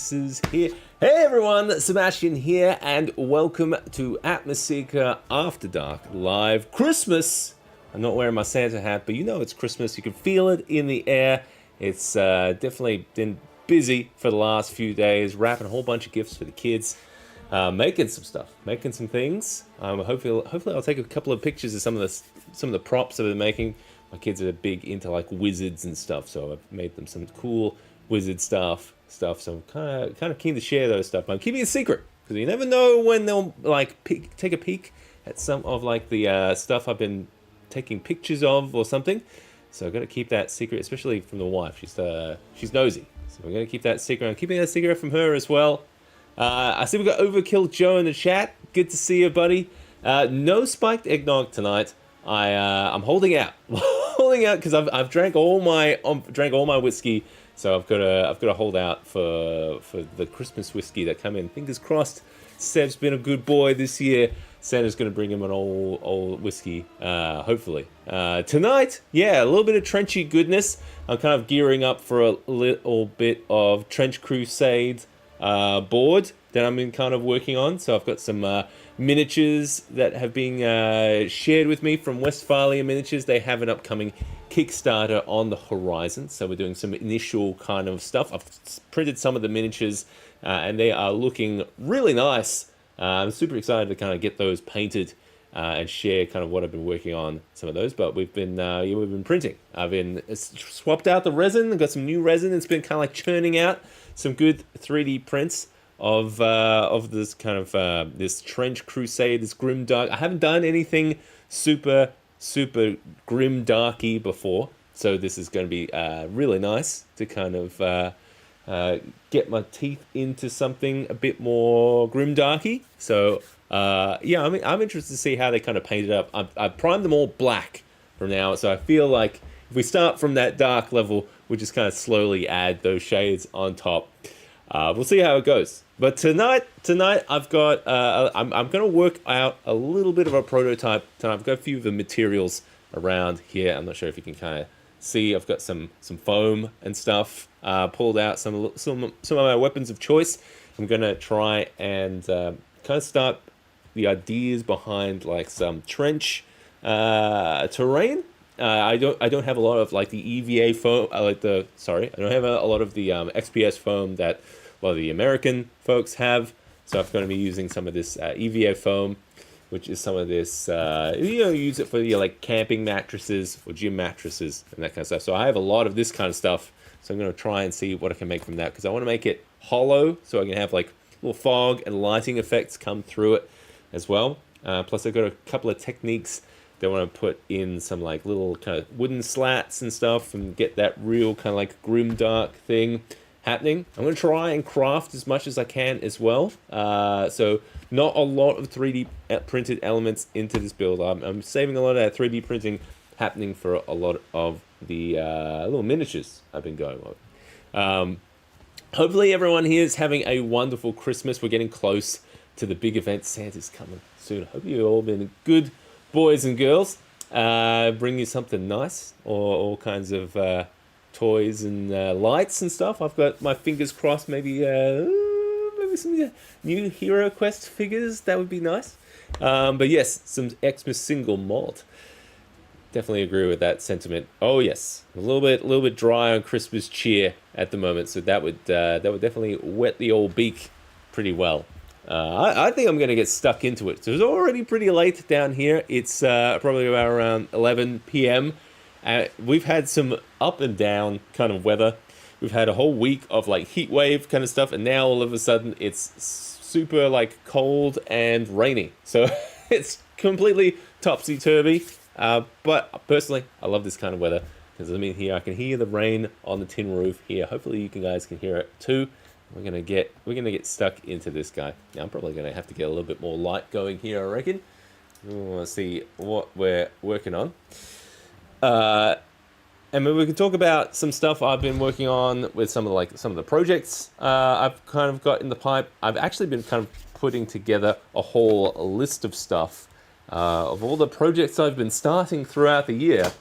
faces here. Hey everyone, Sebastian here, and welcome to Atmoseeker After Dark Live Christmas. I'm not wearing my Santa hat, but you know it's Christmas. You can feel it in the air. It's definitely been busy for the last few days, wrapping a whole bunch of gifts for the kids, making some stuff, making some things. Hopefully I'll take a couple of pictures of some of the props that I've been making. My kids are big into like wizards and stuff, so I've made them some cool wizard stuff. So I'm kind of keen to share those stuff. But I'm keeping it secret because you never know when they'll like take a peek at some of like the stuff I've been taking pictures of or something. So I've got to keep that secret, especially from the wife. She's nosy, so we're going to keep that secret. I'm keeping that secret from her as well. I see we've got Overkill Joe in the chat. Good to see you, buddy. No spiked eggnog tonight. I'm holding out, because I've drank all my whiskey, so I've got to hold out for the Christmas whiskey that come in. Fingers crossed. Seb's been a good boy this year. Santa's going to bring him an old whiskey, hopefully. Tonight, yeah, a little bit of trenchy goodness. I'm kind of gearing up for a little bit of Trench Crusade board that I'm in kind of working on. So I've got some miniatures that have been shared with me from Westphalia Miniatures. They have an upcoming Kickstarter on the horizon, so we're doing some initial kind of stuff. I've printed some of the miniatures, and they are looking really nice. I'm super excited to kind of get those painted and share kind of what I've been working on, some of those. But we've been printing. I've been swapped out the resin, got some new resin. It's been kind of like churning out some good 3D prints of this kind of this Trench Crusade, this grim dark. I haven't done anything super grim darky before, so this is going to be really nice to kind of get my teeth into something a bit more grim darky. So yeah, I'm interested to see how they kind of paint it up. I've primed them all black from now, so I feel like if we start from that dark level, we'll just kind of slowly add those shades on top. We'll see how it goes. But tonight I've got I'm going to work out a little bit of a prototype tonight. I've got a few of the materials around here. I'm not sure if you can kind of see. I've got some foam and stuff. Pulled out some of my weapons of choice. I'm going to try and kind of start the ideas behind like some trench terrain. I don't have a lot of like the EVA foam. I don't have a lot of the XPS foam that a lot of the American folks have. So I'm going to be using some of this EVA foam, which is some of this, use it for your like camping mattresses or gym mattresses and that kind of stuff. So I have a lot of this kind of stuff. So I'm going to try and see what I can make from that, because I want to make it hollow so I can have like little fog and lighting effects come through it as well. Plus I've got a couple of techniques that I want to put in some like little kind of wooden slats and stuff and get that real kind of like grim dark thing happening. I'm going to try and craft as much as I can as well. So not a lot of 3D printed elements into this build. I'm saving a lot of that 3D printing happening for a lot of the little miniatures I've been going on. Hopefully everyone here is having a wonderful Christmas. We're getting close to the big event. Santa's coming soon. I hope you've all been good boys and girls. Bring you something nice, or all kinds of toys and lights and stuff. I've got my fingers crossed. Maybe some new Hero Quest figures. That would be nice. But yes, some Xmas single malt. Definitely agree with that sentiment. Oh yes, a little bit dry on Christmas cheer at the moment, so that would definitely wet the old beak pretty well. I think I'm going to get stuck into it. So it's already pretty late down here. It's probably around 11 p.m. We've had some up and down kind of weather. We've had a whole week of like heat wave kind of stuff, and now all of a sudden it's super like cold and rainy. So it's completely topsy-turvy. But personally, I love this kind of weather, because I can hear the rain on the tin roof here. Hopefully you guys can hear it too. We're gonna get stuck into this guy. Now I'm probably gonna have to get a little bit more light going here, I reckon. We want to see what we're working on. And maybe we can talk about some stuff I've been working on with some of the projects I've kind of got in the pipe. I've actually been kind of putting together a whole list of stuff of all the projects I've been starting throughout the year.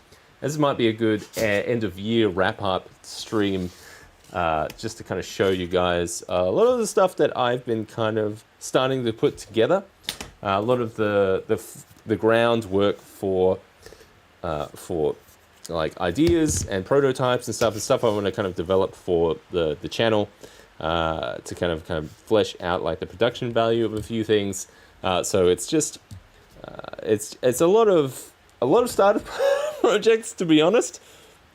This might be a good end of year wrap up stream just to kind of show you guys a lot of the stuff that I've been kind of starting to put together. A lot of the groundwork for like ideas and prototypes and stuff I want to kind of develop for the channel, to kind of flesh out like the production value of a few things. So it's just it's a lot of startup projects, to be honest.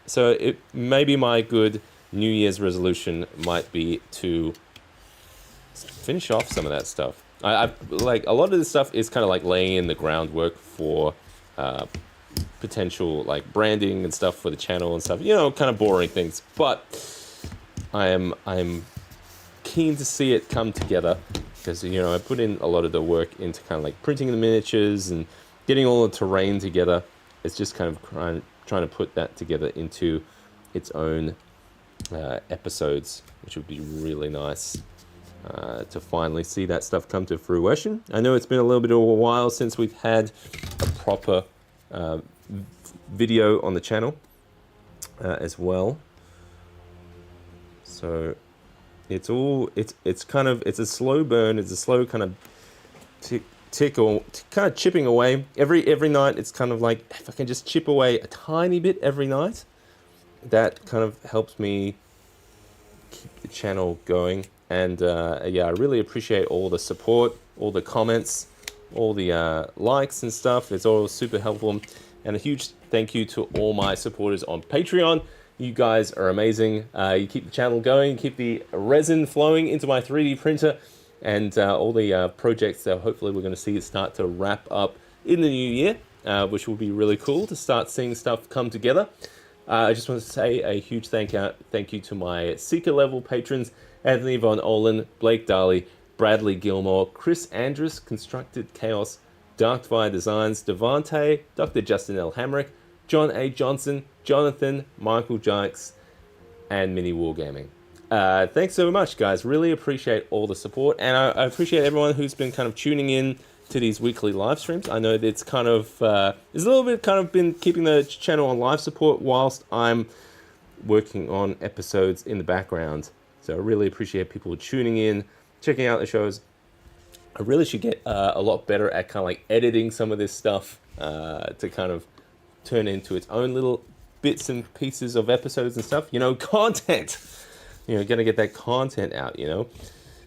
So it maybe my good New Year's resolution might be to finish off some of that stuff. I like a lot of this stuff is kind of like laying in the groundwork for potential like branding and stuff for the channel and stuff. You know, kind of boring things, but I'm keen to see it come together because, you know, I put in a lot of the work into kind of like printing the miniatures and getting all the terrain together. It's just kind of trying to put that together into its own episodes, which would be really nice to finally see that stuff come to fruition. I know it's been a little bit of a while since we've had a proper video on the channel as well. So it's a slow burn. It's a slow kind of tick or kind of chipping away every night. It's kind of like if I can just chip away a tiny bit every night, that kind of helps me keep the channel going. And yeah, I really appreciate all the support, all the comments, all the likes and stuff. It's all super helpful. And a huge thank you to all my supporters on Patreon. You guys are amazing. You keep the channel going, you keep the resin flowing into my 3D printer, and all the projects that hopefully we're going to see it start to wrap up in the new year, which will be really cool to start seeing stuff come together. I just want to say a huge thank you to my Seeker level patrons: Anthony Von Olin, Blake Darley, Bradley Gilmore, Chris Andrus, Constructed Chaos, Darkfire Designs, Devante, Dr. Justin L. Hamrick, John A. Johnson, Jonathan, Michael Jikes, and Mini Wargaming. Thanks so much, guys. Really appreciate all the support, and I appreciate everyone who's been kind of tuning in to these weekly live streams. I know that it's kind of it's a little bit kind of been keeping the channel on live support whilst I'm working on episodes in the background. So I really appreciate people tuning in, checking out the shows. I really should get a lot better at kind of like editing some of this stuff to kind of turn into its own little bits and pieces of episodes and stuff. You know, content. You know, gonna get that content out. You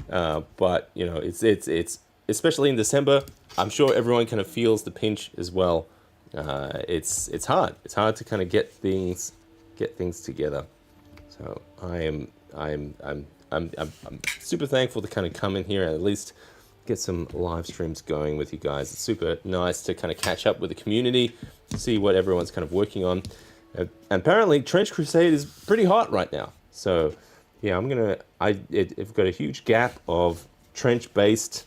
know, but you know, it's especially in December. I'm sure everyone kind of feels the pinch as well. It's hard. It's hard to kind of get things together. So I'm super thankful to kind of come in here and at least get some live streams going with you guys. It's super nice to kind of catch up with the community, see what everyone's kind of working on. Apparently, Trench Crusade is pretty hot right now. So yeah, I've got a huge gap of trench-based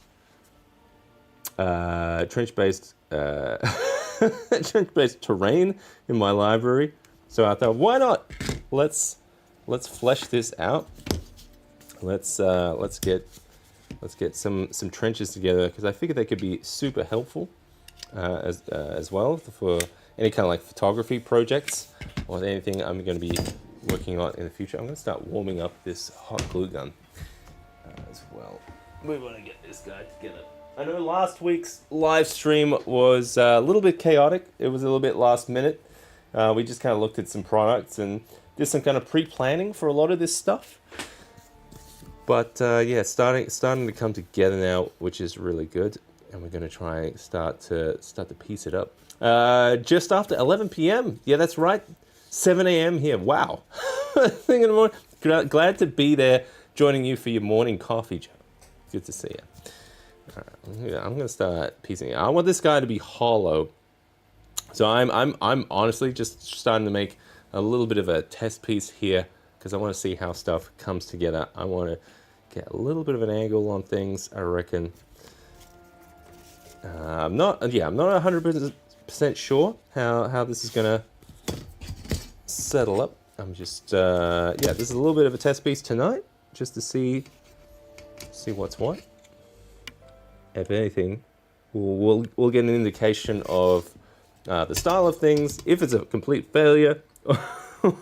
trench-based terrain in my library. So I thought, why not? Let's flesh this out. Let's get some trenches together, because I figured they could be super helpful as well for any kind of like photography projects or anything I'm going to be working on in the future. I'm going to start warming up this hot glue gun as well. We want to get this guy together. I know last week's live stream was a little bit chaotic. It was a little bit last minute. We just kind of looked at some products and did some kind of pre-planning for a lot of this stuff. But yeah, starting to come together now, which is really good. And we're going to try and start to piece it up. Just after 11 p.m. Yeah, that's right. 7 a.m. here. Wow. Thing in the morning. Glad to be there, joining you for your morning coffee, Joe. Good to see you. All right, I'm going to start piecing it. I want this guy to be hollow. So I'm honestly just starting to make a little bit of a test piece here, because I want to see how stuff comes together. I want to get a little bit of an angle on things, I reckon. I'm not 100% sure how this is gonna settle up. I'm just this is a little bit of a test piece tonight, just to see what's what. If anything, we'll get an indication of the style of things, if it's a complete failure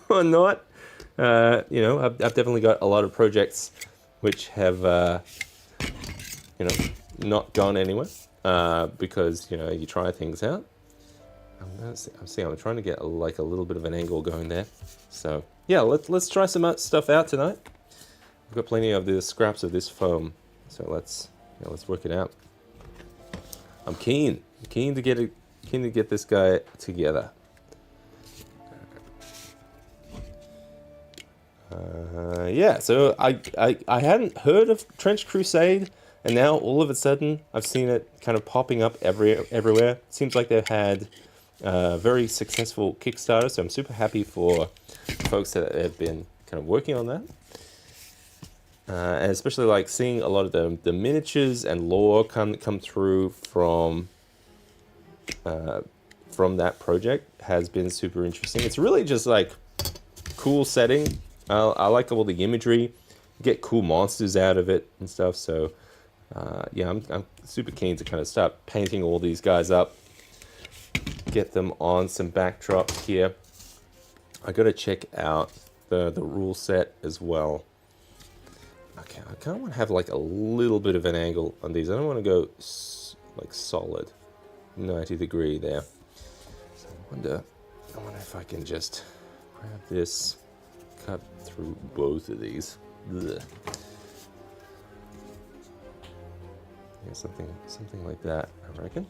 or not. You know, I've definitely got a lot of projects which have, you know, not gone anywhere because, you know, you try things out. I'm trying to get like a little bit of an angle going there. So yeah, let's try some stuff out tonight. We've got plenty of the scraps of this foam, so let's work it out. I'm keen to get this guy together. Yeah, so I hadn't heard of Trench Crusade, and now all of a sudden I've seen it kind of popping up everywhere. Seems like they've had a very successful Kickstarter, so I'm super happy for folks that have been kind of working on that. And especially like seeing a lot of the miniatures and lore come through from that project has been super interesting. It's really just like cool setting. I like all the imagery, get cool monsters out of it and stuff. So yeah, I'm super keen to kind of start painting all these guys up, get them on some backdrops here. I got to check out the rule set as well. Okay, I kind of want to have like a little bit of an angle on these. I don't want to go like solid 90-degree there. So I wonder if I can just grab this, cut through both of these. Ugh. Yeah, something like that, I reckon.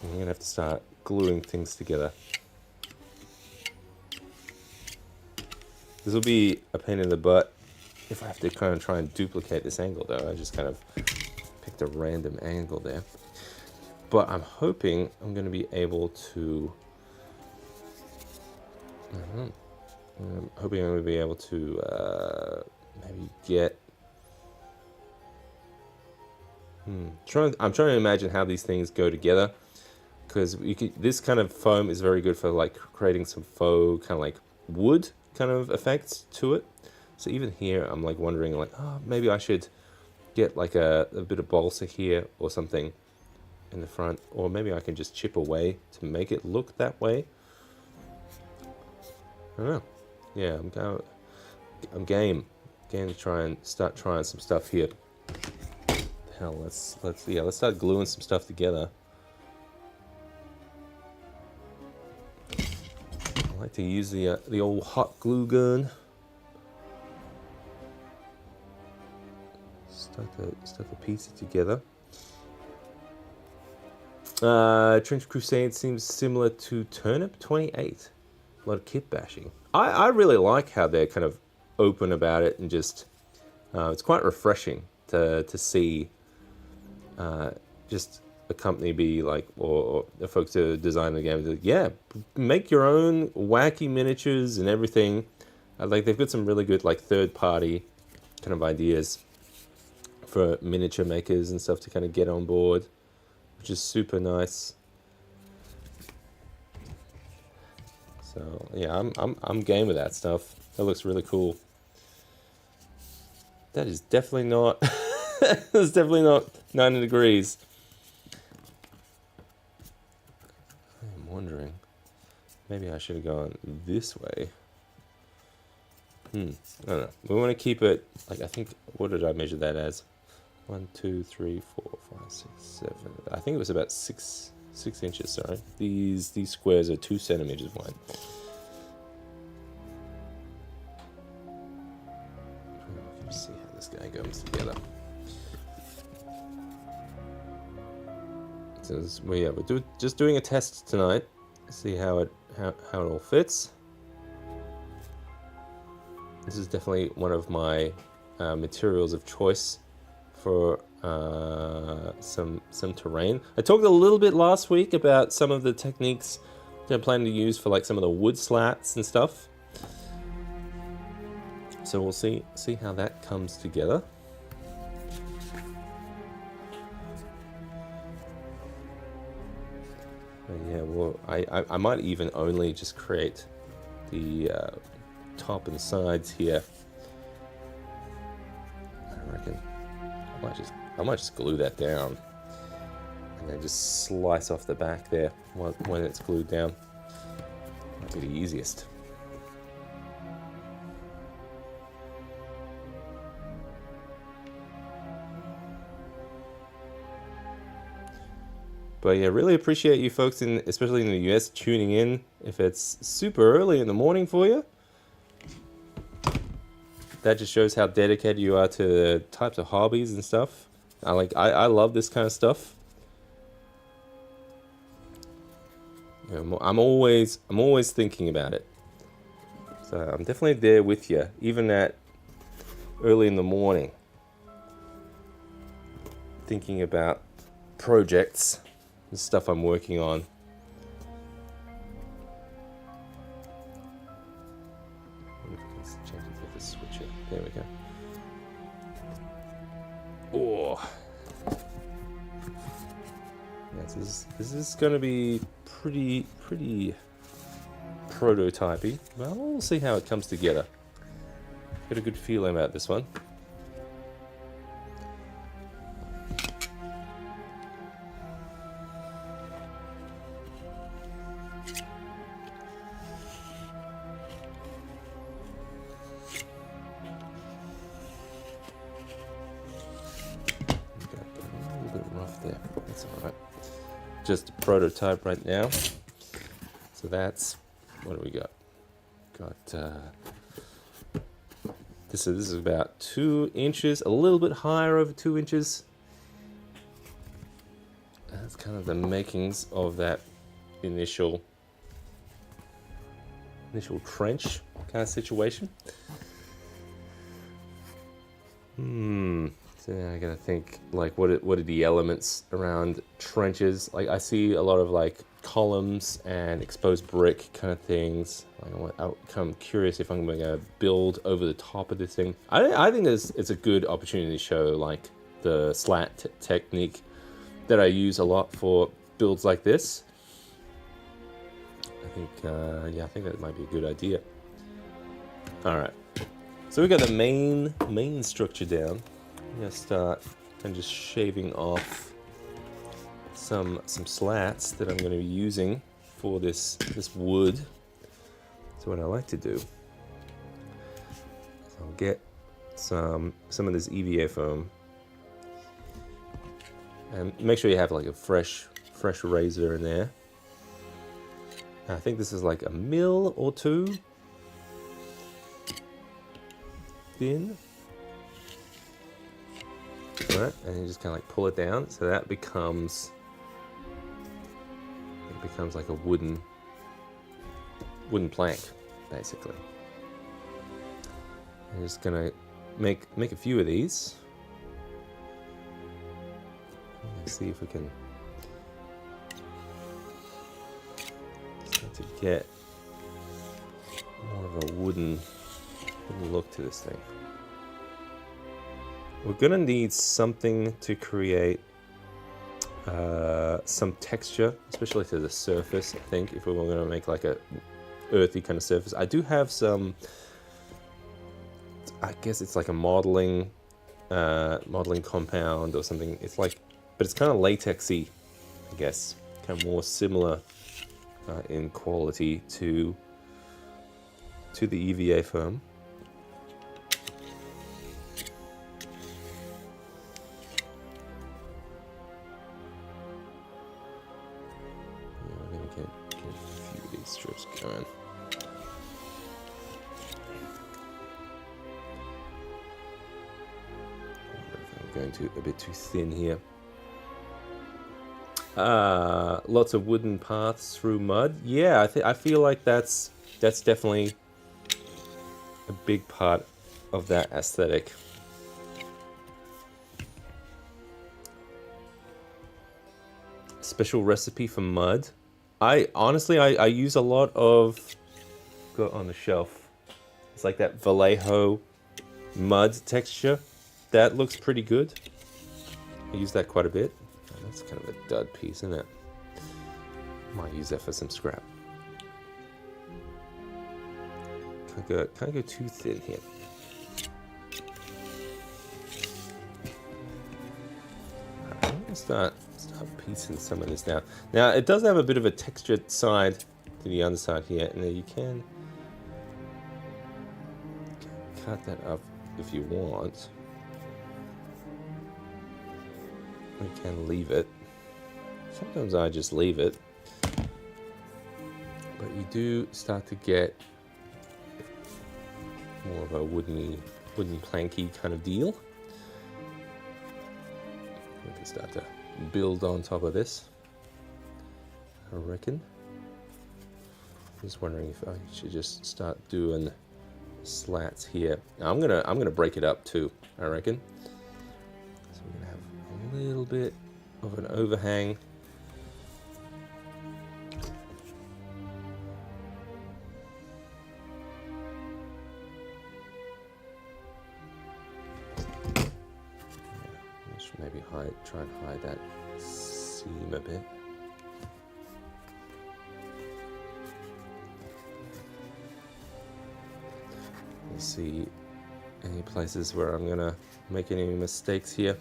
And I'm gonna have to start gluing things together. This will be a pain in the butt if I have to kind of try and duplicate this angle, though. I just kind of picked a random angle there. But I'm hoping I'm going to be able to... I'm hoping I'm going to be able to maybe get... I'm trying to imagine how these things go together. Because this kind of foam is very good for like creating some faux kind of like wood kind of effects to it. So even here, I'm like wondering like, oh, maybe I should get like a bit of balsa here or something in the front, or maybe I can just chip away to make it look that way. I don't know. Yeah, I'm game to try and start trying some stuff here. Hell, let's start gluing some stuff together. I like to use the old hot glue gun. Start to piece it together. Trench Crusade seems similar to Turnip 28. A lot of kit bashing. I really like how they're kind of open about it and just it's quite refreshing to see just a company be like, or the folks who are designing the game, yeah, make your own wacky miniatures and everything. Like they've got some really good like third-party kind of ideas for miniature makers and stuff to kind of get on board, which is super nice. So yeah, I'm game with that stuff. That looks really cool. That is definitely not. That's definitely not 90 degrees. I'm wondering, maybe I should have gone this way. I don't know. We want to keep it like, I think, what did I measure that as? 1, 2, 3, 4, 5, 6, 7. I think it was about 6 inches. Sorry, these squares are 2 centimeters wide. Let's see how this guy goes together. So we're just doing a test tonight. See how it all fits. This is definitely one of my materials of choice for some terrain. I talked a little bit last week about some of the techniques that I'm planning to use for like some of the wood slats and stuff. So we'll see how that comes together. But yeah, well, I might even only just create the top and sides here. I reckon I might just glue that down and then just slice off the back there when it's glued down. Might be the easiest. But yeah, really appreciate you folks, especially in the US, tuning in. If it's super early in the morning for you, that just shows how dedicated you are to the types of hobbies and stuff. I love this kind of stuff. You know, I'm always thinking about it. So I'm definitely there with you, even at early in the morning, thinking about projects and stuff I'm working on. Change it to the switcher. There we go. Oh, yeah, this is going to be pretty prototypey. Well, we'll see how it comes together. Got a good feeling about this one. Just a prototype right now. So that's, what do we got? This is about 2 inches, a little bit higher over 2 inches. That's kind of the makings of that initial trench kind of situation. So now I gotta think, like, what are the elements around trenches? Like, I see a lot of like columns and exposed brick kind of things. Like, I'm curious if I'm going to build over the top of this thing. I think it's a good opportunity to show like the slat technique that I use a lot for builds like this. I think I think that might be a good idea. All right, so we got the main structure down. I'm gonna start and just shaving off some slats that I'm going to be using for this wood. So what I like to do is I'll get some of this EVA foam, and make sure you have like a fresh razor in there. I think this is like a mil or 2 thin. Right, and you just kind of like pull it down, so that becomes like a wooden plank, basically. I'm just gonna make a few of these. Let's see if we can start to get more of a wooden look to this thing. We're gonna need something to create some texture, especially to the surface, I think, if we were going to make like a earthy kind of surface. I do have some, I guess it's like a modeling compound or something. It's like, but it's kind of latexy, I guess, kind of more similar in quality to the EVA foam. Strips going. I'm going a bit too thin here. Lots of wooden paths through mud. Yeah, I feel like that's definitely a big part of that aesthetic. Special recipe for mud. I honestly use a lot of, got on the shelf, it's like that Vallejo mud texture. That looks pretty good. I use that quite a bit. Oh, that's kind of a dud piece, isn't it? Might use that for some scrap. Can't go too thin here. Alright, I'm gonna start piecing some of this down. Now it does have a bit of a textured side to the underside here, and you can cut that up if you want. You can leave it Sometimes I just leave it. But you do start to get more of a wooden planky kind of deal. We can start to build on top of this, I reckon. Just wondering if I should just start doing slats here. Now, I'm gonna break it up too, I reckon. So we're gonna have a little bit of an overhang. Maybe try and hide that seam a bit. Let's see any places where I'm gonna make any mistakes here.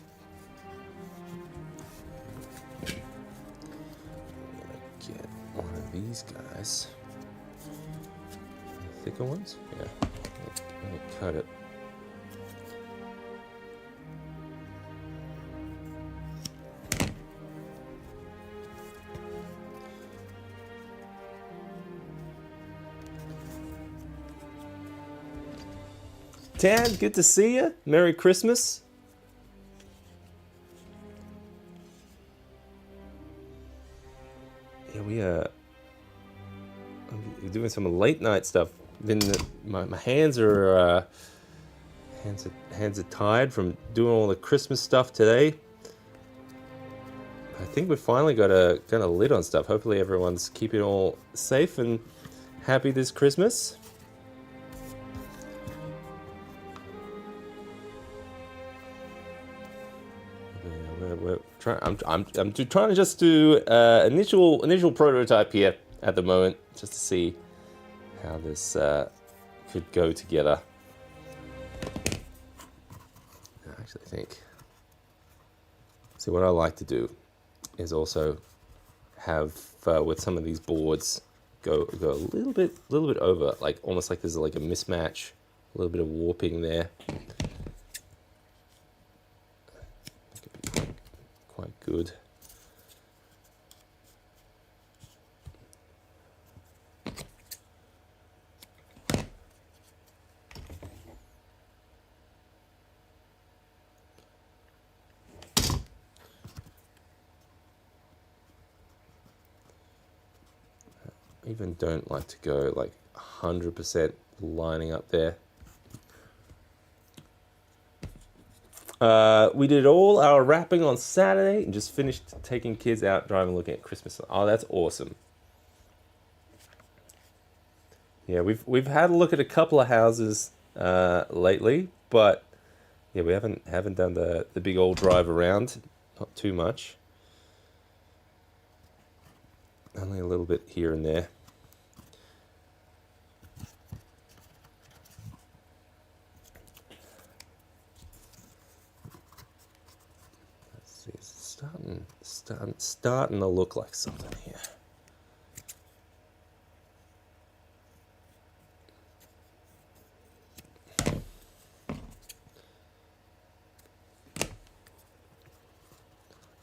I'm gonna get one of these guys. The thicker ones? Yeah. I'm gonna cut it. Tad, good to see you. Merry Christmas. Yeah, we're doing some late night stuff. Then my hands are hands are tired from doing all the Christmas stuff today. I think we finally got a lid on stuff. Hopefully everyone's keeping all safe and happy this Christmas. I'm trying to just do initial prototype here at the moment, just to see how this could go together. I actually think. See, what I like to do is also have with some of these boards go a little bit over, like almost like there's like a mismatch, a little bit of warping there. Quite good. I even don't like to go like 100% lining up there. We did all our wrapping on Saturday and just finished taking kids out driving, looking at Christmas. Oh, that's awesome. Yeah, we've had a look at a couple of houses lately, but yeah, we haven't done the big old drive around, not too much. Only a little bit here and there. It's starting to look like something here.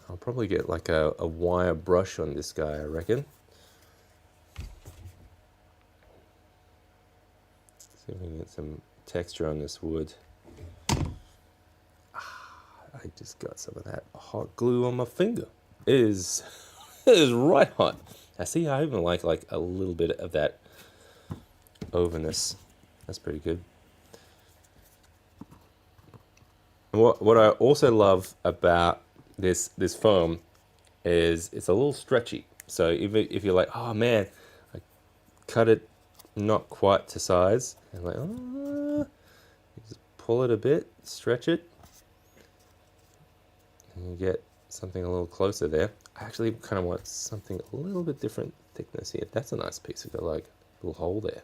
I'll probably get like a wire brush on this guy, I reckon. See if we can get some texture on this wood. I just got some of that hot glue on my finger. It is right hot. I see. I even like a little bit of that overness. That's pretty good. And what I also love about this foam is it's a little stretchy. So if you're like, oh man, I cut it not quite to size, and like, oh, you just pull it a bit, stretch it. And you get something a little closer there. I actually kind of want something a little bit different thickness here. That's a nice piece. We've got like a little hole there.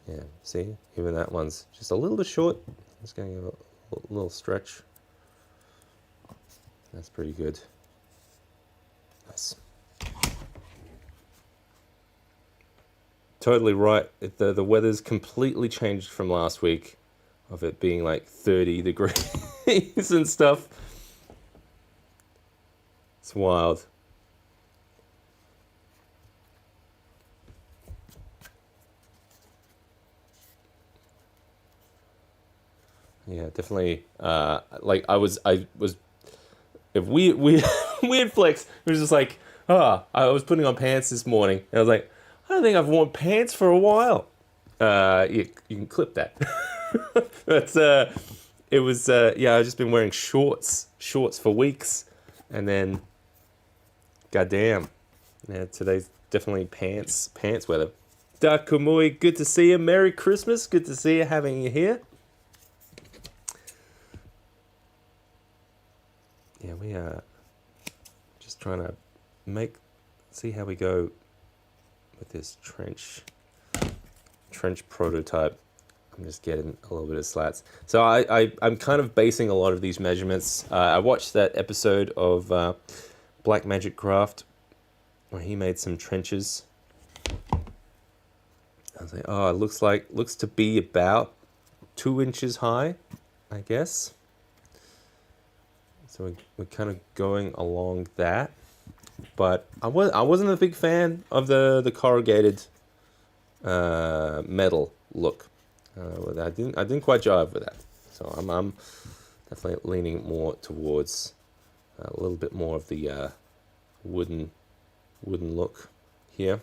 Yeah, see? Even that one's just a little bit short. It's going to give a little stretch. That's pretty good. Nice. totally right. The weather's completely changed from last week, of it being like 30 degrees and stuff. It's wild. Yeah, definitely. Like I was. If we weird flex. It was just like, I was putting on pants this morning, and I was like, I don't think I've worn pants for a while. You can clip that. But it was yeah. I've just been wearing shorts for weeks, and then, goddamn, yeah. Today's definitely pants weather. Dakumui, good to see you. Merry Christmas. Good to see you, having you here. Yeah, we are just trying to see how we go with this trench prototype. I'm just getting a little bit of slats. So I'm kind of basing a lot of these measurements. I watched that episode of Black Magic Craft where he made some trenches. I was like, oh, it looks to be about 2 inches high, I guess. So we're kind of going along that, but I wasn't a big fan of the corrugated metal look. I didn't quite jive with that. So I'm definitely leaning more towards a little bit more of the wooden look here.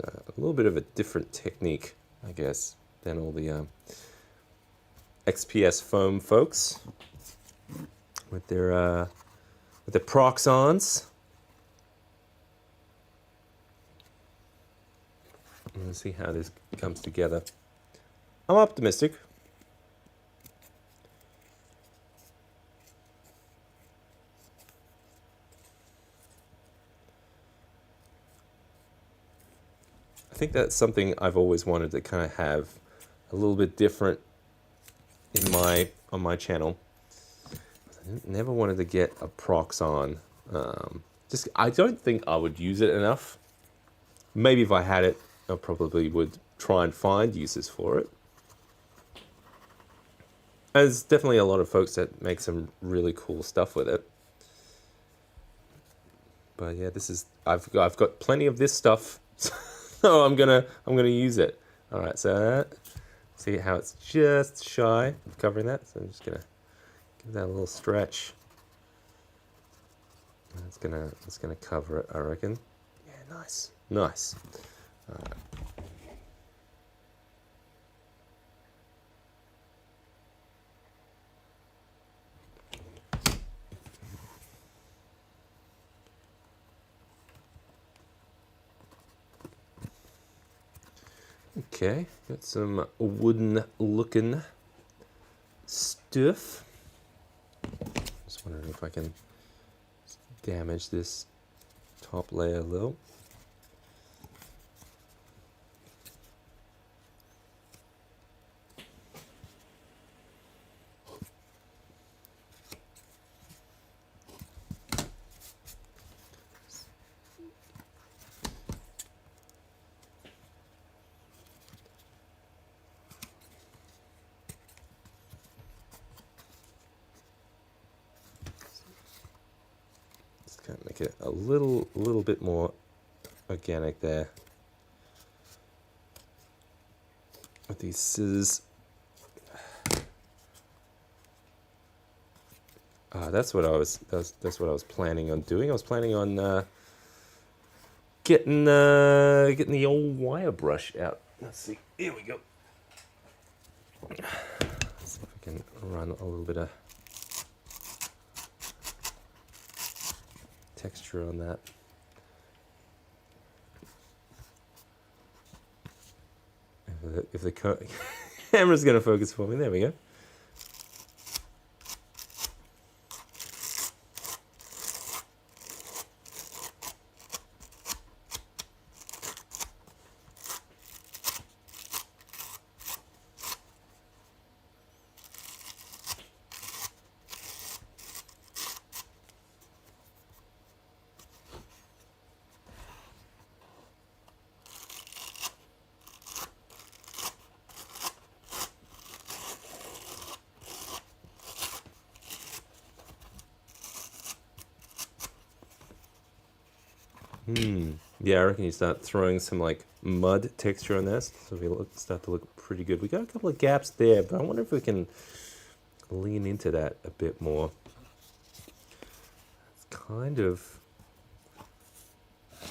A little bit of a different technique, I guess, than all the XPS foam folks with their Proxons. Let's see how this comes together. I'm optimistic. I think that's something I've always wanted to kind of have a little bit different on my channel. I never wanted to get a Proxon. I don't think I would use it enough. Maybe if I had it, I probably would try and find uses for it. There's definitely a lot of folks that make some really cool stuff with it. But yeah, I've got plenty of this stuff. So I'm gonna use it. All right, so see how it's just shy of covering that. So I'm just gonna give that a little stretch. It's gonna cover it, I reckon. Yeah, nice. All right. Okay, got some wooden looking stuff. Just wondering if I can damage this top layer a little. Make it a little bit more organic there with these scissors. That's what I was planning on doing. I was planning on getting the old wire brush out. Let's see. Here we go. Let's see if I can run a little bit of texture on that. If the camera's going to focus for me, there we go. Yeah, I reckon you start throwing some like mud texture on this, so we start to look pretty good. We got a couple of gaps there, but I wonder if we can lean into that a bit more. It's kind of.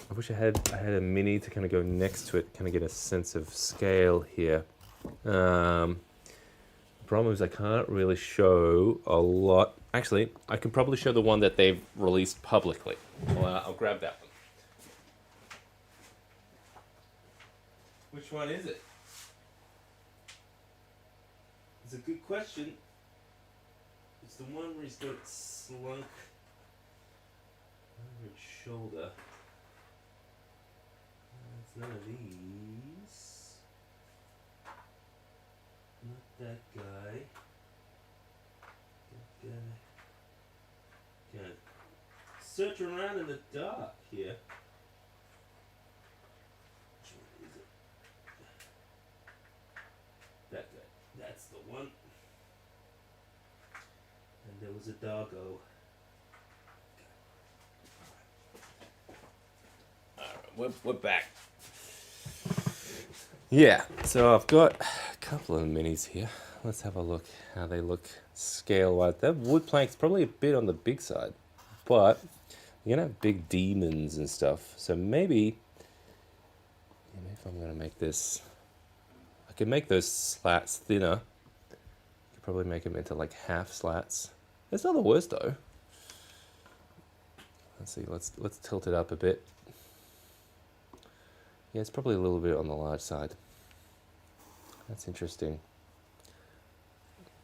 I wish I had a mini to kind of go next to it, kind of get a sense of scale here. The problem is I can't really show a lot. Actually, I can probably show the one that they've released publicly. I'll grab that one. Which one is it? It's a good question. It's the one where he's got it slunk over his shoulder. It's none of these. Not that guy. That guy. Can't search around in the dark here. Which one is it? That guy. That's the one. And there was a doggo. Alright, we're back. Yeah, so I've got a couple of minis here. Let's have a look how they look scale-wise. That wood plank's probably a bit on the big side, but you're gonna have big demons and stuff. So maybe if I'm gonna make this, I can make those slats thinner. I could probably make them into like half slats. It's not the worst though. Let's see. Let's tilt it up a bit. Yeah, it's probably a little bit on the large side. That's interesting.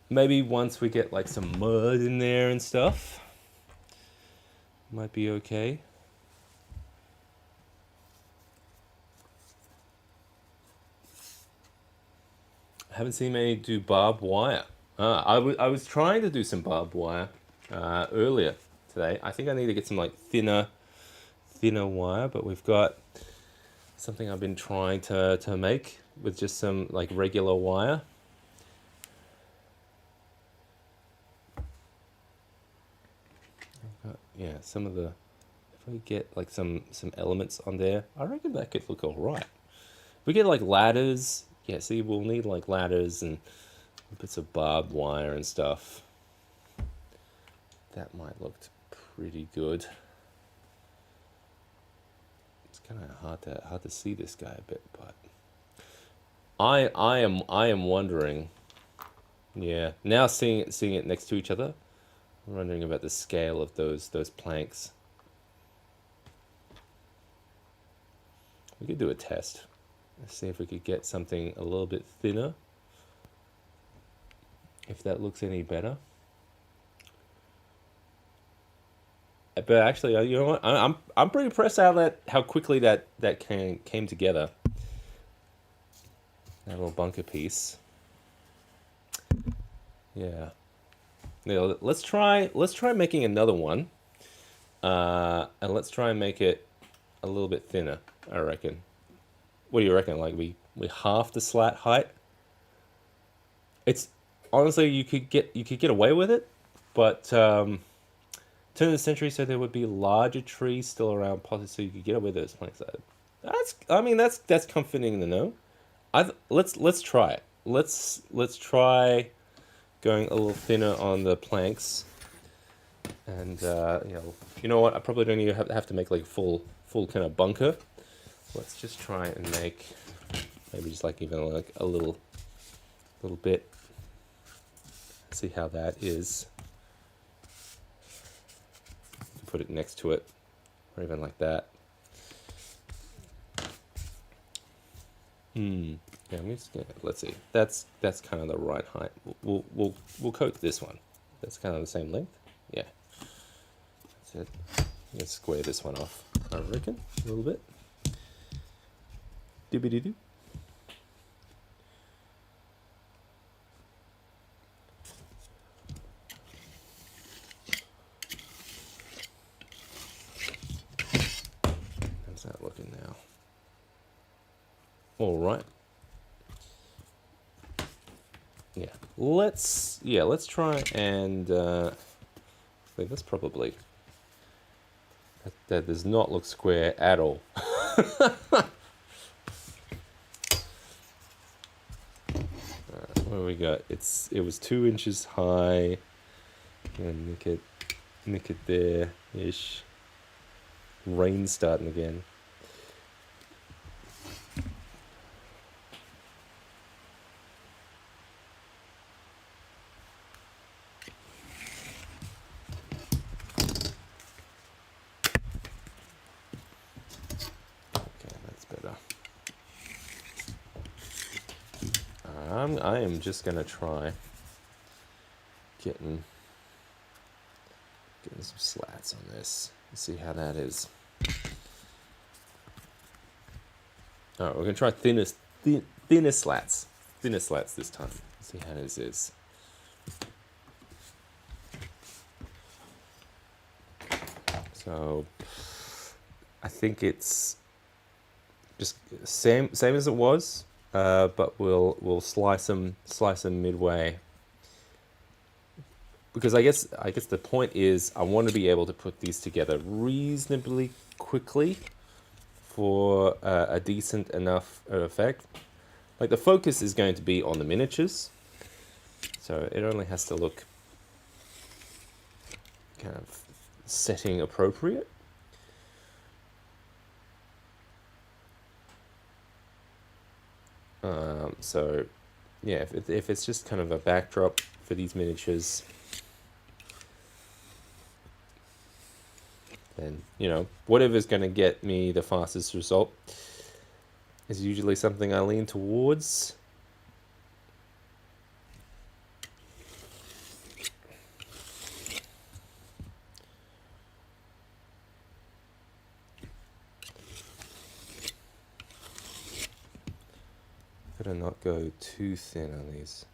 Maybe once we get like some mud in there and stuff, might be okay. I haven't seen many do barbed wire. I was trying to do some barbed wire earlier today. I think I need to get some like thinner wire, but we've got something I've been trying to make with just some like regular wire. Yeah, some of the, if we get like some elements on there, I reckon that could look all right. If we get like ladders, yeah, see, we'll need like ladders and bits of barbed wire and stuff. That might look pretty good. It's kind of hard to see this guy a bit, but I am wondering. Yeah, now seeing it next to each other, I'm wondering about the scale of those planks. We could do a test. Let's see if we could get something a little bit thinner. If that looks any better. But actually, you know what? I'm pretty impressed how quickly that came together. That little bunker piece. Yeah. Yeah. Let's try making another one. And let's try and make it a little bit thinner, I reckon. What do you reckon? Like we half the slat height? It's honestly you could get away with it, but turn of the century, so there would be larger trees still around, possibly, so you could get away with those planks. That's comforting to know. Let's try it. Let's try going a little thinner on the planks, and you know what? I probably don't even have to make like a full kind of bunker. Let's just try and make maybe just like even like a little bit. See how that is. Put it next to it, or even like that. Yeah, let's see. That's kind of the right height. We'll coat this one. That's kind of the same length. Yeah. That's it. Let's square this one off, I reckon, a little bit. Doobie-doo-doo. How's that looking now? All right. Let's try and wait, that's probably that does not look square at all. What do we got? It was 2 inches high. And nick it there ish. Rain starting again. I am just gonna try getting some slats on this. Let's see how that is. All right, we're gonna try thinner slats. Thinner slats this time. Let's see how this is. So I think it's just same as it was. But we'll slice them midway, because I guess the point is I want to be able to put these together reasonably quickly for a decent enough effect. Like, the focus is going to be on the miniatures, so it only has to look kind of setting appropriate. So yeah, if it's just kind of a backdrop for these miniatures, then, you know, whatever's going to get me the fastest result is usually something I lean towards. Gotta not go too thin on these.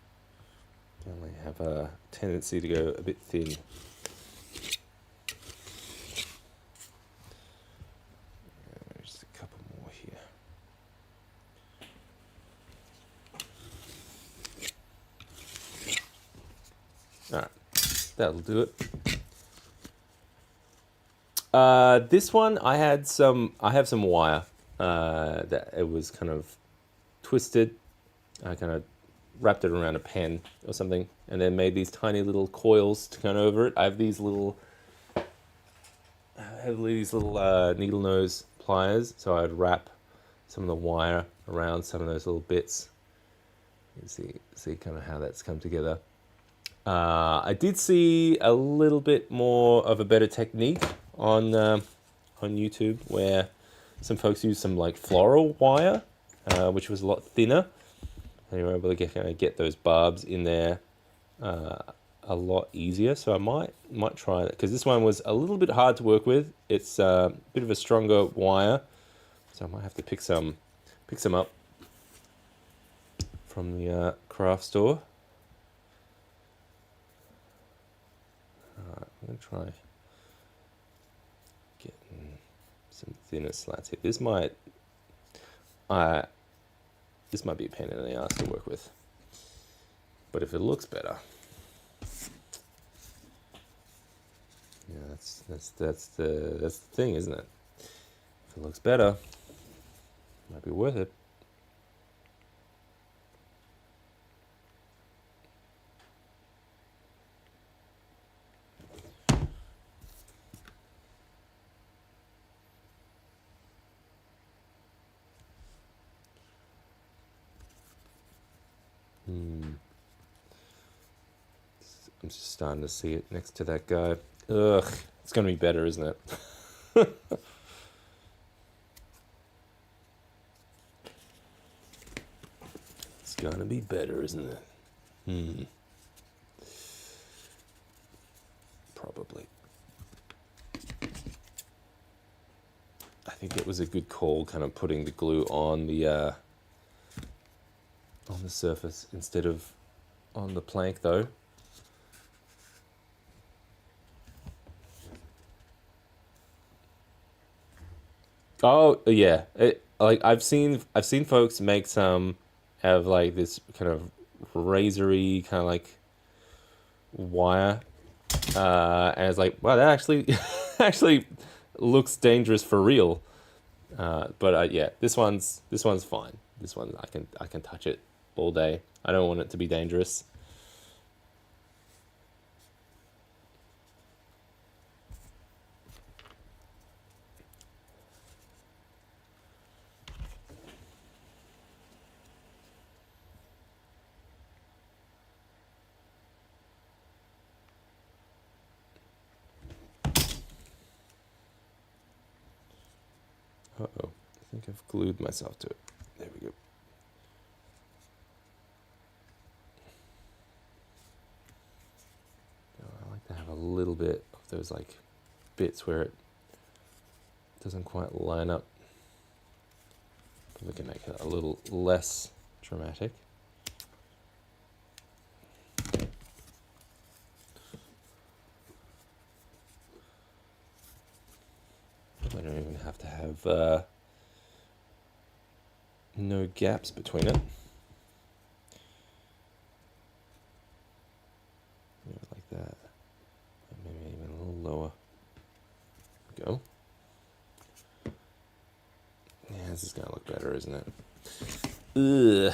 They only have a tendency to go a bit thin. Just a couple more here. Alright, that'll do it. This one I have some wire that it was kind of twisted. I kind of wrapped it around a pen or something, and then made these tiny little coils to go over it. I have these little needle nose pliers, so I'd wrap some of the wire around some of those little bits. You can see kind of how that's come together. I did see a little bit more of a better technique on YouTube, where some folks used some like floral wire, which was a lot thinner, and you were able to get those barbs in there a lot easier. So I might try that, because this one was a little bit hard to work with. It's a bit of a stronger wire, so I might have to pick some up from the craft store. Alright, I'm gonna try getting some thinner slats here. This might be a pain in the ass to work with, but if it looks better, yeah, that's the thing, isn't it? If it looks better, it might be worth it. I'm just starting to see it next to that guy. Ugh, it's going to be better, isn't it? gonna be better, isn't it? Probably. I think it was a good call, kind of putting the glue on the surface instead of on the plank, though. Oh yeah, like I've seen folks make some have like this kind of razory kind of like wire, and it's like, wow, that actually actually looks dangerous for real. But yeah, this one's fine. This one I can touch it all day. I don't want it to be dangerous. Uh-oh, I think I've glued myself to it. There we go. Oh, I like to have a little bit of those like bits where it doesn't quite line up. We can make it a little less dramatic. I don't even have to have no gaps between it. Like that. Maybe even a little lower. Go. Yeah, this is gonna look better, isn't it? Ugh.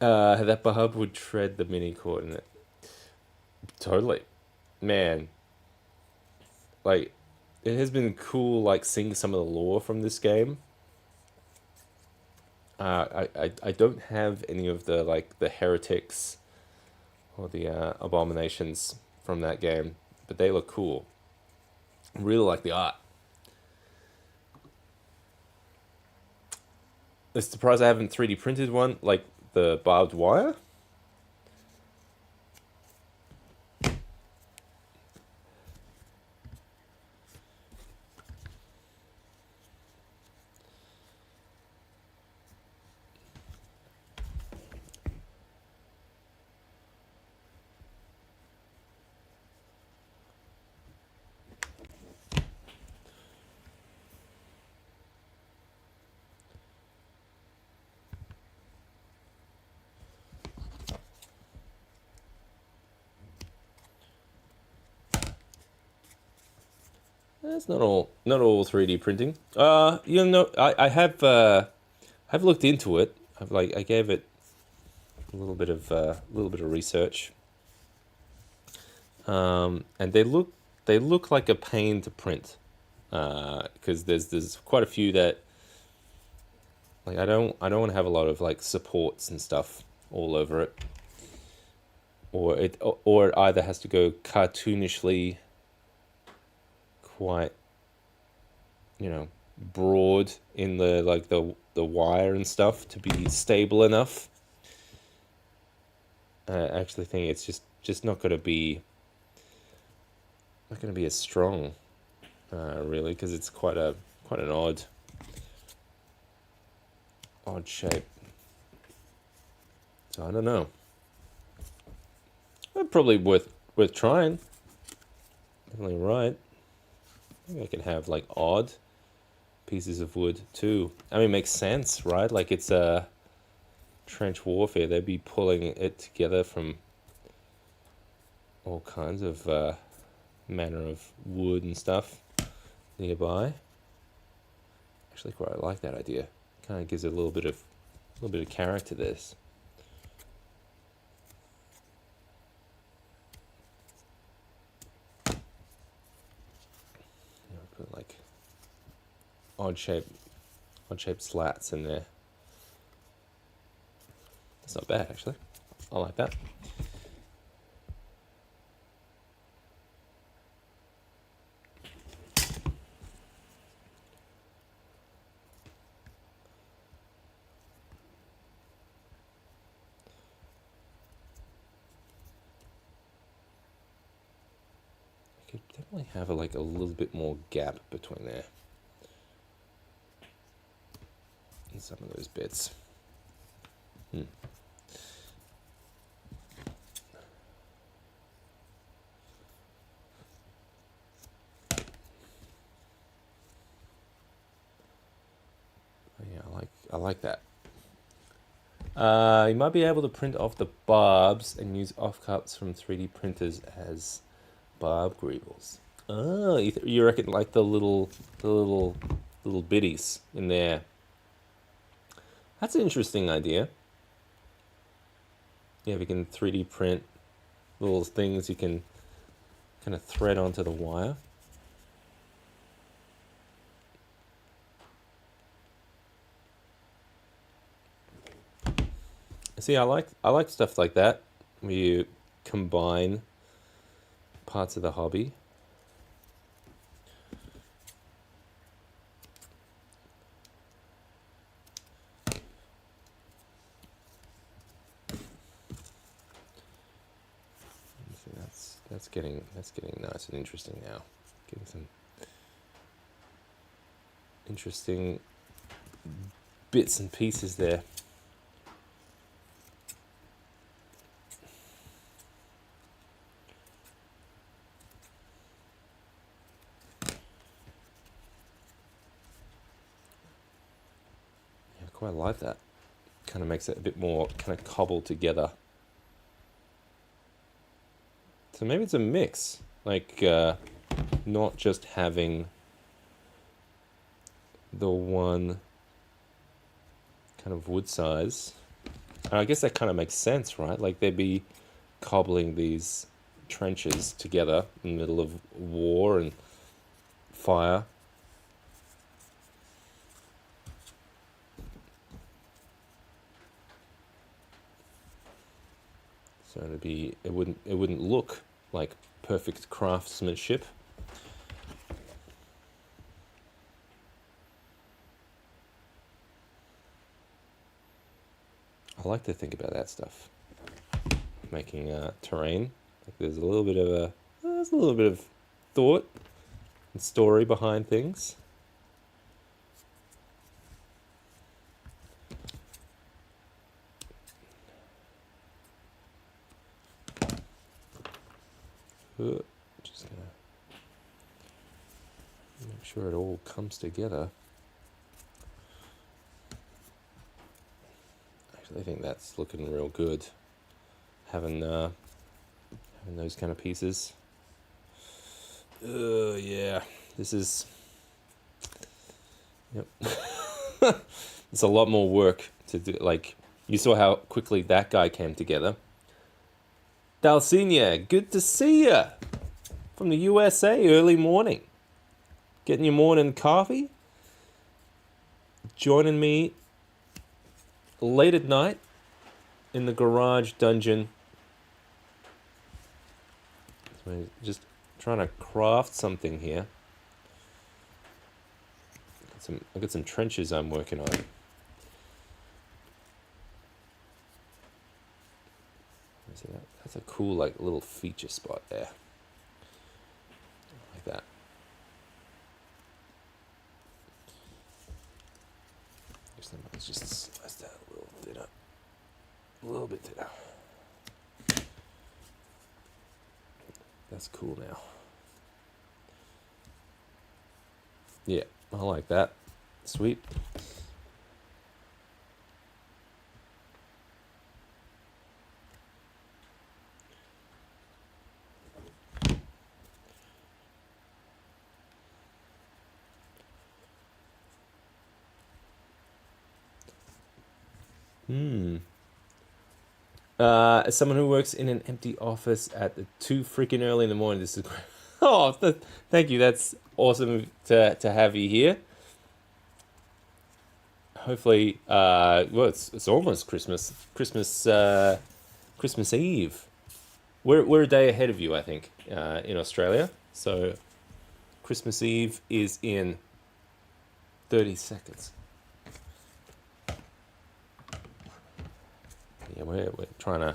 That Bahub would tread the mini coordinate. Totally. Man. Like, it has been cool, like, seeing some of the lore from this game. I don't have any of the, like, the heretics or the abominations from that game, but they look cool. I really like the art. I'm surprised I haven't 3D printed one, like the barbed wire. That's not all 3D printing. I've looked into it. I gave it a little bit of research. And they look like a pain to print. Because there's quite a few that, like, I don't want to have a lot of like supports and stuff all over it. Or it either has to go cartoonishly quite, broad in the like the wire and stuff to be stable enough. I actually think it's just not going to be as strong, really, because it's quite an odd shape. So I don't know. Probably worth trying. Definitely right. Maybe I can have like odd pieces of wood too. I mean, it makes sense, right? Like, it's a trench warfare. They'd be pulling it together from all kinds of manner of wood and stuff nearby. Actually, quite like that idea. Kind of gives it a little bit of character to this. Put like odd shaped slats in there. That's not bad, actually. I like that. Probably have like a little bit more gap between there and some of those bits. Yeah, I like that. You might be able to print off the barbs and use offcuts from 3D printers as barb greebles. Oh, you reckon like the little bitties in there? That's an interesting idea. Yeah, we can 3D print little things you can kind of thread onto the wire. See, I like stuff like that, where you combine parts of the hobby. See, that's getting nice and interesting now. Getting some interesting bits and pieces there. Yeah, I quite like that. Kind of makes it a bit more kind of cobbled together. So maybe it's a mix, like not just having the one kind of wood size. And I guess that kind of makes sense, right? Like they'd be cobbling these trenches together in the middle of war and fire. So it wouldn't look like perfect craftsmanship. I like to think about that stuff. Making terrain. Like there's a little bit of thought and story behind things. Just gonna make sure it all comes together. Actually, I think that's looking real good. Having those kind of pieces. Yeah, this is. Yep. It's a lot more work to do. Like you saw how quickly that guy came together. Dalcinia, good to see you from the USA early morning. Getting your morning coffee. Joining me late at night in the garage dungeon. So just trying to craft something here. I've got some trenches I'm working on. See that? That's a cool like little feature spot there. Like that. Let's just slice that a little thinner. A little bit thinner. That's cool now. Yeah, I like that. Sweet. As someone who works in an empty office at too freaking early in the morning, this is great. Oh, thank you. That's awesome to have you here. Hopefully, well, it's almost Christmas. Christmas Eve. We're a day ahead of you, I think, in Australia. So, Christmas Eve is in 30 seconds. Yeah, we're trying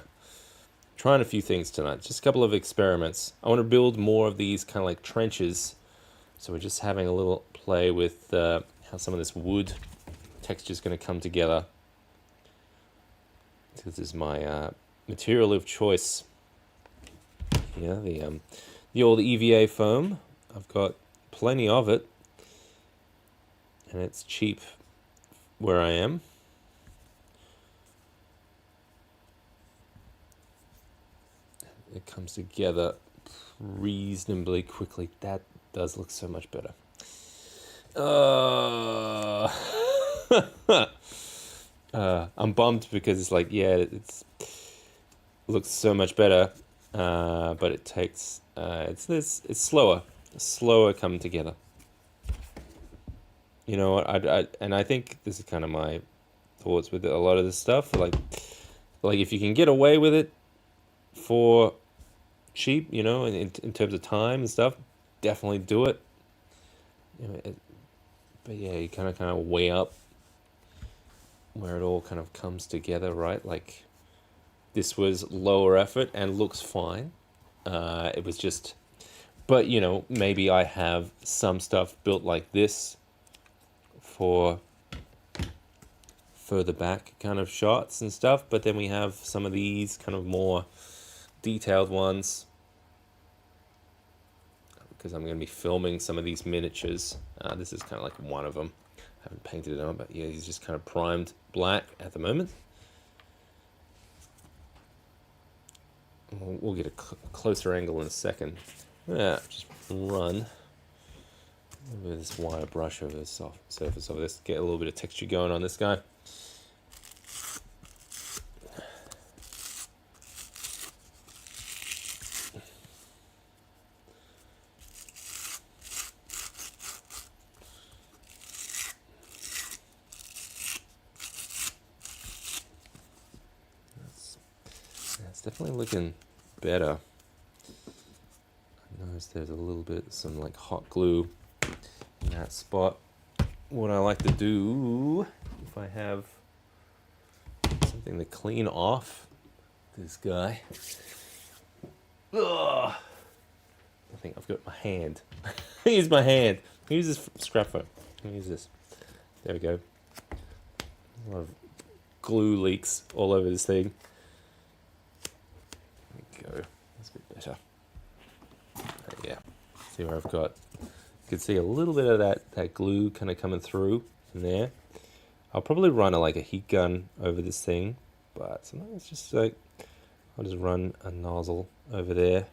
trying a few things tonight. Just a couple of experiments. I want to build more of these kind of like trenches. So we're just having a little play with how some of this wood texture is going to come together. This is my material of choice. Yeah, the old EVA foam. I've got plenty of it, and it's cheap where I am. It comes together reasonably quickly. That does look so much better. I'm bummed because it's like, yeah, it looks so much better, but it takes it's slower come together. You know what? I think this is kind of my thoughts with a lot of this stuff. Like if you can get away with it for cheap, you know, in terms of time and stuff, definitely do it. You know, but yeah, you kind of weigh up where it all kind of comes together, right? Like this was lower effort and looks fine. It was just, but you know, maybe I have some stuff built like this for further back kind of shots and stuff, but then we have some of these kind of more detailed ones because I'm going to be filming some of these miniatures. This is kind of like one of them. I haven't painted it on, but yeah, he's just kind of primed black at the moment. We'll get a closer angle in a second. Yeah, just run with this wire brush over the soft surface of this, get a little bit of texture going on this guy. It's definitely looking better. I noticed there's a little bit, some like hot glue in that spot. What I like to do, if I have something to clean off this guy. Ugh. I think I've got my hand. Use my hand. Use this scrap foam. Use this. There we go. A lot of glue leaks all over this thing. There we go. That's a bit better. Yeah. See where I've got. You can see a little bit of that glue kind of coming through in there. I'll probably run like a heat gun over this thing, but sometimes it's just like I'll just run a nozzle over there.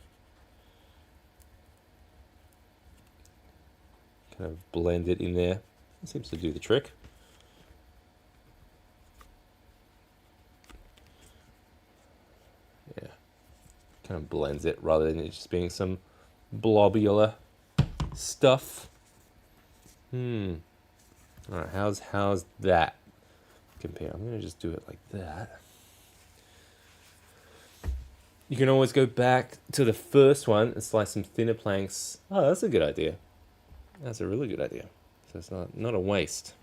Kind of blend it in there. It seems to do the trick. Yeah. Kind of blends it rather than it just being some blobular stuff. Alright, how's that compare? I'm gonna just do it like that. You can always go back to the first one and slice some thinner planks. Oh, that's a good idea. That's a really good idea. So it's not a waste.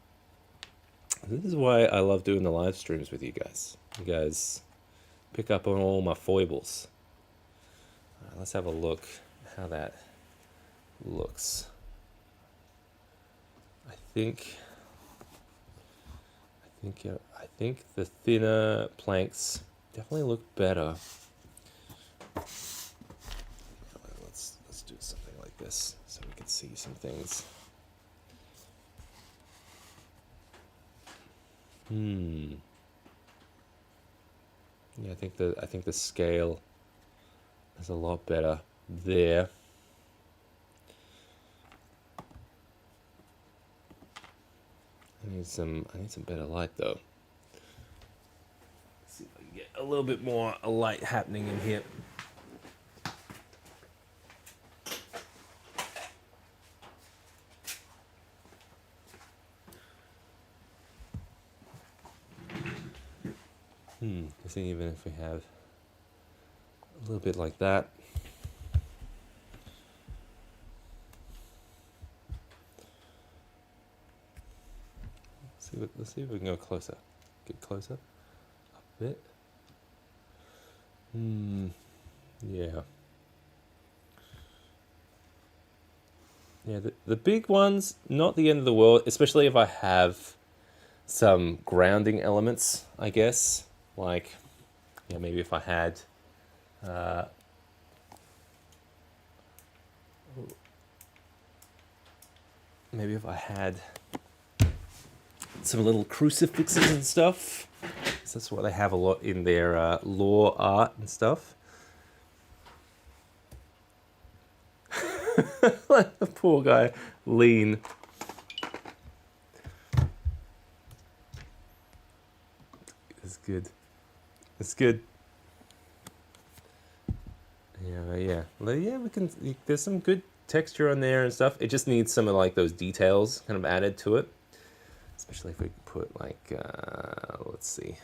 This is why I love doing the live streams with you guys. You guys pick up on all my foibles. Let's have a look how that looks. I think the thinner planks definitely look better. Let's do something like this so we can see some things. Yeah, I think the scale is a lot better there. I need some better light though. Let's see if I can get a little bit more light happening in here. I think even if we have a little bit like that. Let's see if we can go closer. Get closer. A bit. Yeah. Yeah, the big ones, not the end of the world, especially if I have some grounding elements, I guess. Like, yeah, maybe if I had, uh, maybe if I had some little crucifixes and stuff. So that's what they have a lot in their law art and stuff. Like the poor guy, lean. It's good. It's good. Yeah. Well, yeah, we can. There's some good texture on there and stuff. It just needs some of like those details kind of added to it. Especially if we put like, let's see.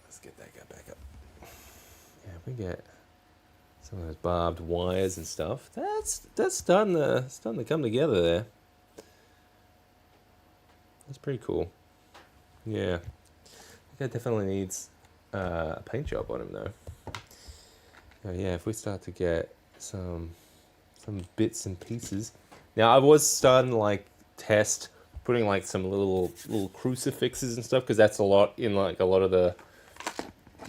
Let's get that guy back up. Yeah, if we get some of those barbed wires and stuff. That's starting to come together there. That's pretty cool. Yeah, I think that definitely needs a paint job on him though. Yeah, if we start to get some bits and pieces. Now I was starting to like test putting like some little crucifixes and stuff because that's a lot in like a lot of the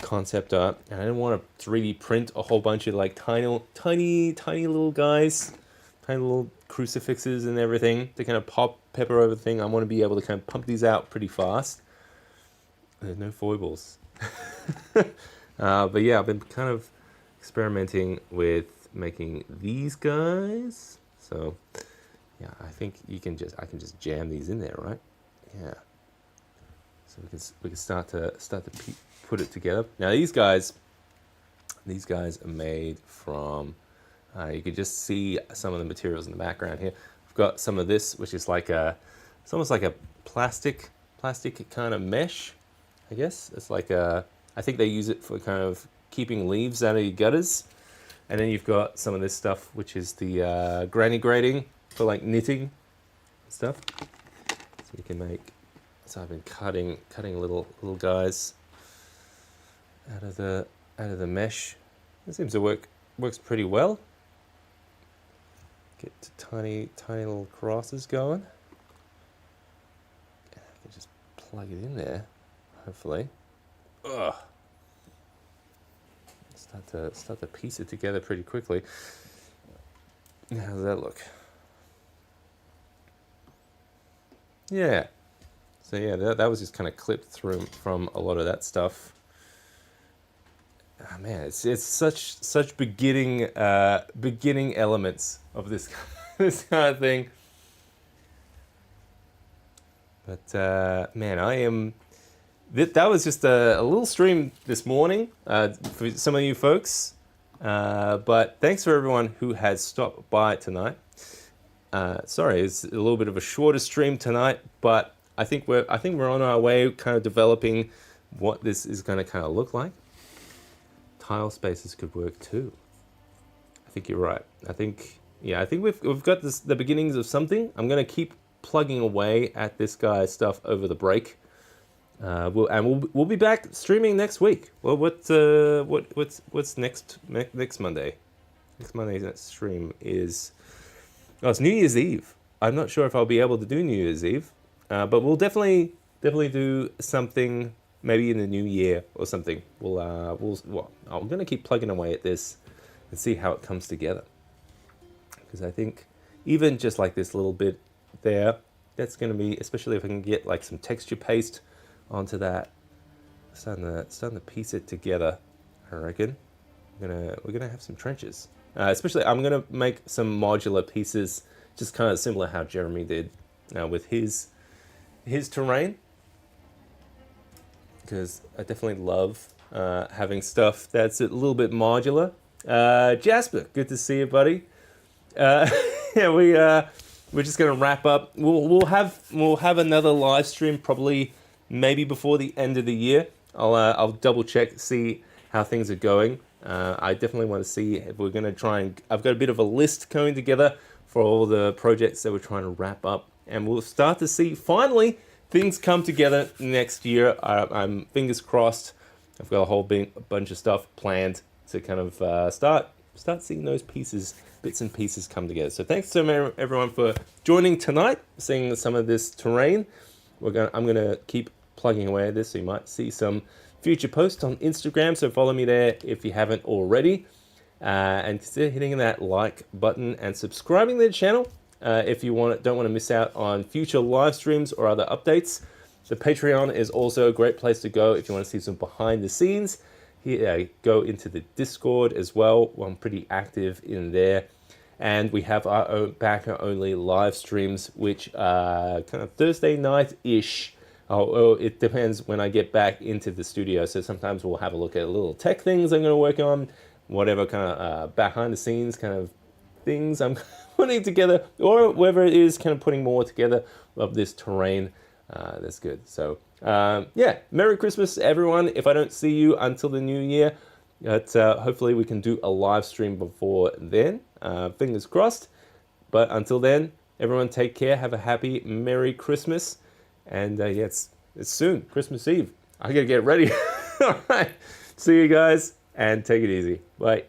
concept art, and I didn't want to 3D print a whole bunch of like tiny little guys, tiny little crucifixes and everything to kind of pepper over the thing. I want to be able to kind of pump these out pretty fast. There's no foibles. But yeah, I've been kind of experimenting with making these guys. So yeah, I think I can just jam these in there, right? Yeah. So we can start to put it together. Now these guys are made from. You can just see some of the materials in the background here. I've got some of this, which is like it's almost like a plastic kind of mesh. I guess it's like I think they use it for kind of keeping leaves out of your gutters. And then you've got some of this stuff, which is the granny grating for like knitting stuff. So you can make. So I've been cutting little little guys out of the mesh. It seems to works pretty well. Get tiny little crosses going. I can just plug it in there, hopefully. Ugh. Start to piece it together pretty quickly. How does that look? Yeah. So yeah, that was just kind of clipped through from a lot of that stuff. Oh, man, it's such beginning elements of this this kind of thing. But man, I am. That was just a little stream this morning for some of you folks. But thanks for everyone who has stopped by tonight. Sorry, it's a little bit of a shorter stream tonight, but I think we're on our way, kind of developing what this is going to kind of look like. Tile spaces could work too. I think you're right. I think we've got the beginnings of something. I'm going to keep plugging away at this guy's stuff over the break. We'll be back streaming next week. Well, what's next Monday? Next Monday's next stream is it's New Year's Eve. I'm not sure if I'll be able to do New Year's Eve, but we'll definitely do something maybe in the new year or something. I'm gonna keep plugging away at this and see how it comes together, because I think even just like this little bit there, that's gonna be, especially if I can get like some texture paste onto that, starting to piece it together. I reckon we're gonna have some trenches. Especially, I'm gonna make some modular pieces, just kind of similar how Jeremy did with his terrain. Because I definitely love having stuff that's a little bit modular. Jasper, good to see you, buddy. Yeah, we're just gonna wrap up. We'll have another live stream probably maybe before the end of the year. I'll double check, see how things are going. I definitely want to see if we're gonna try and. I've got a bit of a list going together for all the projects that we're trying to wrap up, and we'll start to see finally things come together next year. I'm fingers crossed I've got a whole bunch of stuff planned to kind of start seeing those bits and pieces come together. So thanks so much everyone for joining tonight, seeing some of this terrain. I'm gonna keep plugging away at this, so you might see some future posts on Instagram. So follow me there if you haven't already, and consider hitting that like button and subscribing to the channel if you don't want to miss out on future live streams or other updates. The Patreon is also a great place to go if you want to see some behind the scenes. Here, go into the Discord as well. I'm pretty active in there. And we have our own backer-only live streams, which are kind of Thursday night-ish. It depends when I get back into the studio. So sometimes we'll have a look at little tech things I'm going to work on, whatever kind of behind-the-scenes kind of things I'm putting together, or whether it is kind of putting more together of this terrain. That's good. So, yeah, Merry Christmas, everyone. If I don't see you until the new year, but hopefully we can do a live stream before then. Fingers crossed. But until then, everyone take care. Have a happy Merry Christmas. And yeah, it's soon, Christmas Eve. I gotta get ready. All right. See you guys, and take it easy. Bye.